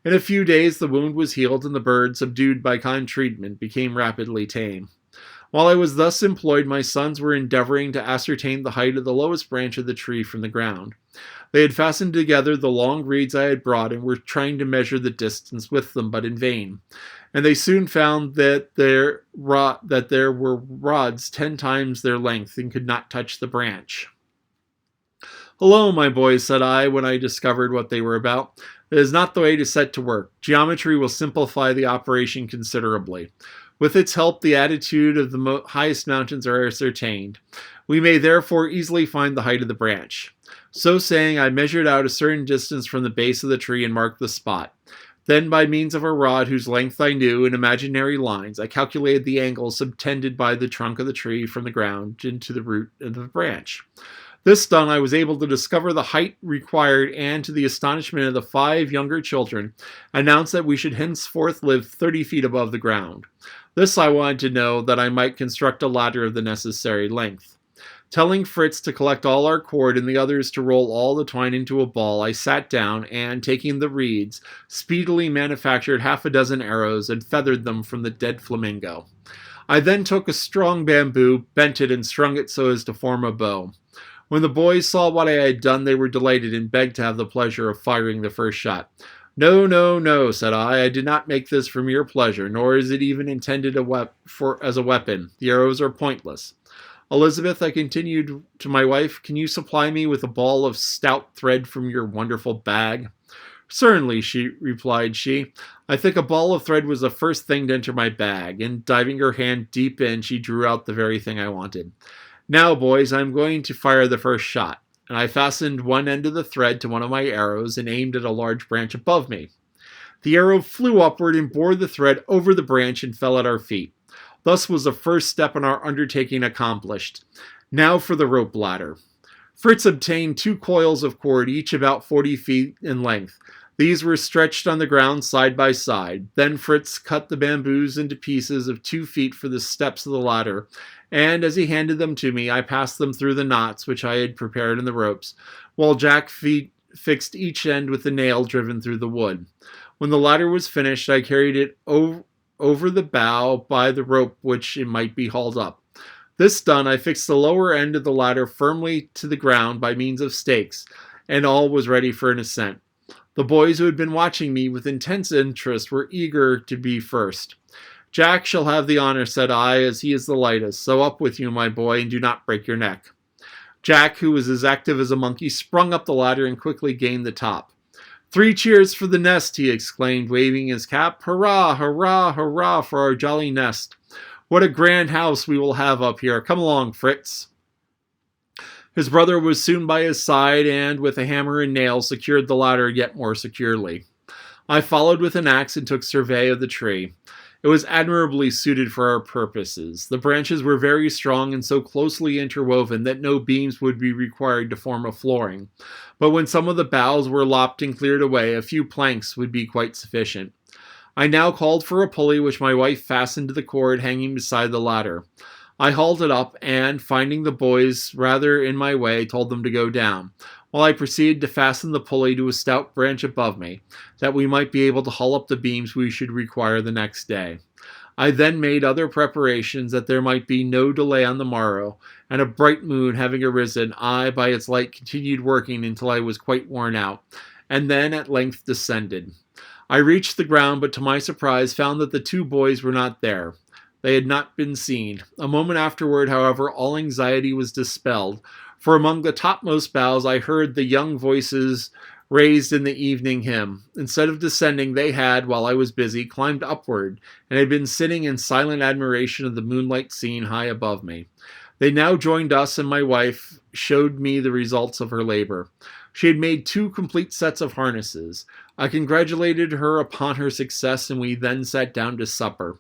In a few days the wound was healed, and the bird, subdued by kind treatment, became rapidly tame. While I was thus employed, my sons were endeavoring to ascertain the height of the lowest branch of the tree from the ground. They had fastened together the long reeds I had brought, and were trying to measure the distance with them, but in vain. and they soon found that there were rods 10 times their length and could not touch the branch. "Hello, my boys," said I when I discovered what they were about. "It is not the way to set to work. Geometry will simplify the operation considerably. With its help, the attitude of the highest mountains are ascertained. We may therefore easily find the height of the branch." So saying, I measured out a certain distance from the base of the tree and marked the spot. Then, by means of a rod whose length I knew in imaginary lines, I calculated the angle subtended by the trunk of the tree from the ground into the root of the branch. This done, I was able to discover the height required and, to the astonishment of the 5 younger children, announced that we should henceforth live 30 feet above the ground. This I wanted to know, that I might construct a ladder of the necessary length. Telling Fritz to collect all our cord and the others to roll all the twine into a ball, I sat down and, taking the reeds, speedily manufactured 6 arrows and feathered them from the dead flamingo. I then took a strong bamboo, bent it, and strung it so as to form a bow. When the boys saw what I had done, they were delighted and begged to have the pleasure of firing the first shot. "No, no, no," said I did not make this for mere pleasure, nor is it even intended as a weapon. The arrows are pointless. Elizabeth," I continued to my wife, "can you supply me with a ball of stout thread from your wonderful bag?" "Certainly," replied she. I think a ball of thread was the first thing to enter my bag, and diving her hand deep in, she drew out the very thing I wanted. "Now, boys, I am going to fire the first shot," and I fastened one end of the thread to one of my arrows and aimed at a large branch above me. The arrow flew upward and bore the thread over the branch and fell at our feet. Thus was the first step in our undertaking accomplished. Now for the rope ladder. Fritz obtained 2 coils of cord, each about 40 feet in length. These were stretched on the ground side by side. Then Fritz cut the bamboos into pieces of 2 feet for the steps of the ladder, and as he handed them to me, I passed them through the knots which I had prepared in the ropes, while Jack fixed each end with a nail driven through the wood. When the ladder was finished, I carried it over the bough by the rope which it might be hauled up. This done, I fixed the lower end of the ladder firmly to the ground by means of stakes, and all was ready for an ascent. The boys who had been watching me with intense interest were eager to be first. "Jack shall have the honor," said I, "as he is the lightest, so up with you, my boy, and do not break your neck." Jack, who was as active as a monkey, sprung up the ladder and quickly gained the top. "3 cheers for the nest," he exclaimed, waving his cap. "Hurrah, hurrah, hurrah for our jolly nest. What a grand house we will have up here. Come along, Fritz." His brother was soon by his side, and with a hammer and nails secured the ladder yet more securely. I followed with an axe and took survey of the tree. It was admirably suited for our purposes. The branches were very strong and so closely interwoven that no beams would be required to form a flooring. But when some of the boughs were lopped and cleared away, a few planks would be quite sufficient. I now called for a pulley which my wife fastened to the cord hanging beside the ladder. I hauled it up and, finding the boys rather in my way, told them to go down, while I proceeded to fasten the pulley to a stout branch above me, that we might be able to haul up the beams we should require the next day. I then made other preparations that there might be no delay on the morrow, and a bright moon having arisen, I by its light continued working until I was quite worn out, and then at length descended. I reached the ground, but to my surprise found that the 2 boys were not there. They had not been seen. A moment afterward, however, all anxiety was dispelled, for among the topmost boughs I heard the young voices raised in the evening hymn. Instead of descending, they had, while I was busy, climbed upward, and had been sitting in silent admiration of the moonlight scene high above me. They now joined us, and my wife showed me the results of her labor. She had made 2 complete sets of harnesses. I congratulated her upon her success, and we then sat down to supper.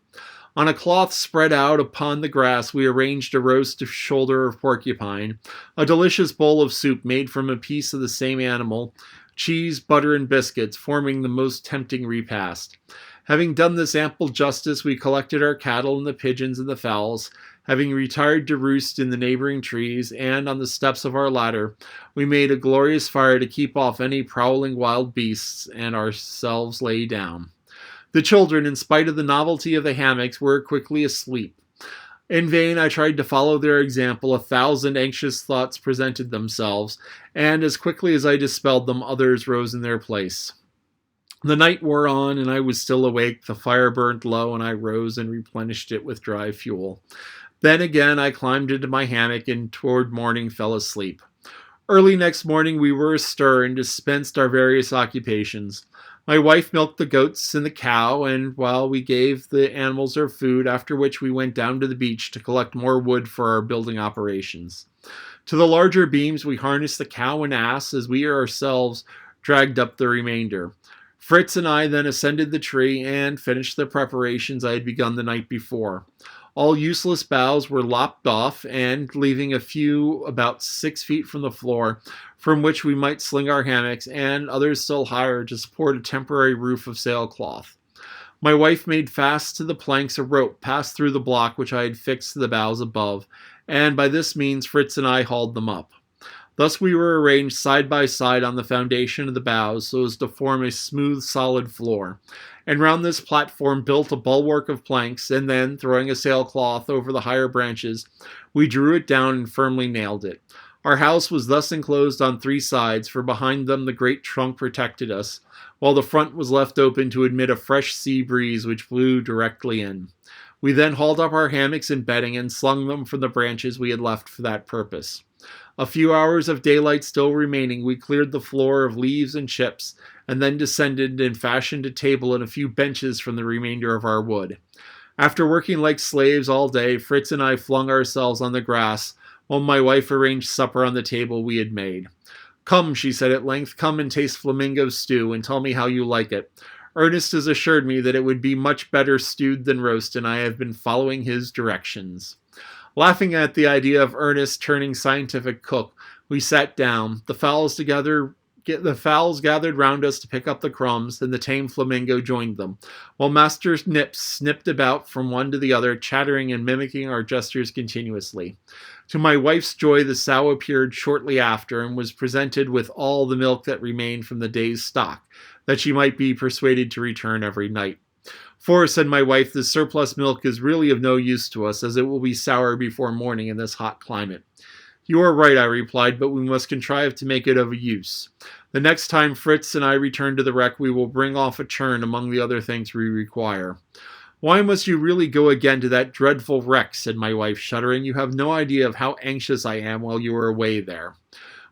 On a cloth spread out upon the grass, we arranged a roast of shoulder of porcupine, a delicious bowl of soup made from a piece of the same animal, cheese, butter, and biscuits, forming the most tempting repast. Having done this ample justice, we collected our cattle and the pigeons and the fowls, having retired to roost in the neighboring trees, and on the steps of our ladder, we made a glorious fire to keep off any prowling wild beasts, and ourselves lay down. The children, in spite of the novelty of the hammocks, were quickly asleep. In vain I tried to follow their example. 1,000 anxious thoughts presented themselves, and as quickly as I dispelled them, others rose in their place. The night wore on, and I was still awake. The fire burned low, and I rose and replenished it with dry fuel. Then again I climbed into my hammock and toward morning fell asleep. Early next morning we were astir and dispensed our various occupations. My wife milked the goats and the cow, and while we gave the animals their food, after which we went down to the beach to collect more wood for our building operations. To the larger beams we harnessed the cow and ass as we ourselves dragged up the remainder. Fritz and I then ascended the tree and finished the preparations I had begun the night before. All useless boughs were lopped off, and leaving a few about 6 feet from the floor, from which we might sling our hammocks, and others still higher to support a temporary roof of sailcloth. My wife made fast to the planks a rope passed through the block which I had fixed to the boughs above, and by this means Fritz and I hauled them up. Thus we were arranged side by side on the foundation of the boughs so as to form a smooth, solid floor, and round this platform built a bulwark of planks, and then, throwing a sailcloth over the higher branches, we drew it down and firmly nailed it. Our house was thus enclosed on 3 sides, for behind them the great trunk protected us, while the front was left open to admit a fresh sea breeze which blew directly in. We then hauled up our hammocks and bedding and slung them from the branches we had left for that purpose. A few hours of daylight still remaining, we cleared the floor of leaves and chips, and then descended and fashioned a table and a few benches from the remainder of our wood. After working like slaves all day, Fritz and I flung ourselves on the grass, while my wife arranged supper on the table we had made. "Come," she said at length, "come and taste flamingo stew, and tell me how you like it. Ernest has assured me that it would be much better stewed than roast, and I have been following his directions." Laughing at the idea of Ernest turning scientific cook, we sat down. The fowls gathered round us to pick up the crumbs, and the tame flamingo joined them, while Master Nips snipped about from one to the other, chattering and mimicking our gestures continuously. To my wife's joy, the sow appeared shortly after, and was presented with all the milk that remained from the day's stock, that she might be persuaded to return every night. "For," said my wife, "this surplus milk is really of no use to us, as it will be sour before morning in this hot climate." "You are right," I replied, "but we must contrive to make it of use. The next time Fritz and I return to the wreck, we will bring off a churn among the other things we require." "Why must you really go again to that dreadful wreck?" said my wife, shuddering. "You have no idea of how anxious I am while you are away there."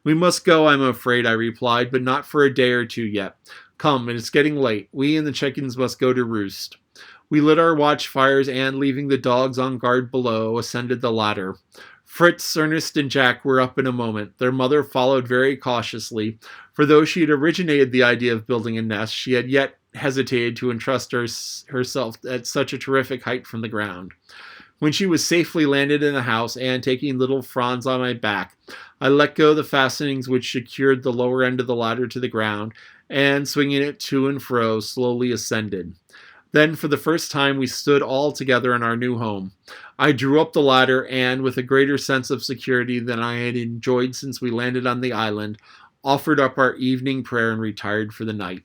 "We must go, I'm afraid," I replied, "but not for a day or 2 yet. Come, it is getting late. We and the chickens must go to roost." We lit our watchfires and, leaving the dogs on guard below, ascended the ladder. Fritz, Ernest, and Jack were up in a moment. Their mother followed very cautiously, for though she had originated the idea of building a nest, she had yet hesitated to entrust herself at such a terrific height from the ground. When she was safely landed in the house, and taking little Franz on my back, I let go the fastenings which secured the lower end of the ladder to the ground, and, swinging it to and fro, slowly ascended. Then, for the first time, we stood all together in our new home. I drew up the ladder, and, with a greater sense of security than I had enjoyed since we landed on the island, offered up our evening prayer and retired for the night.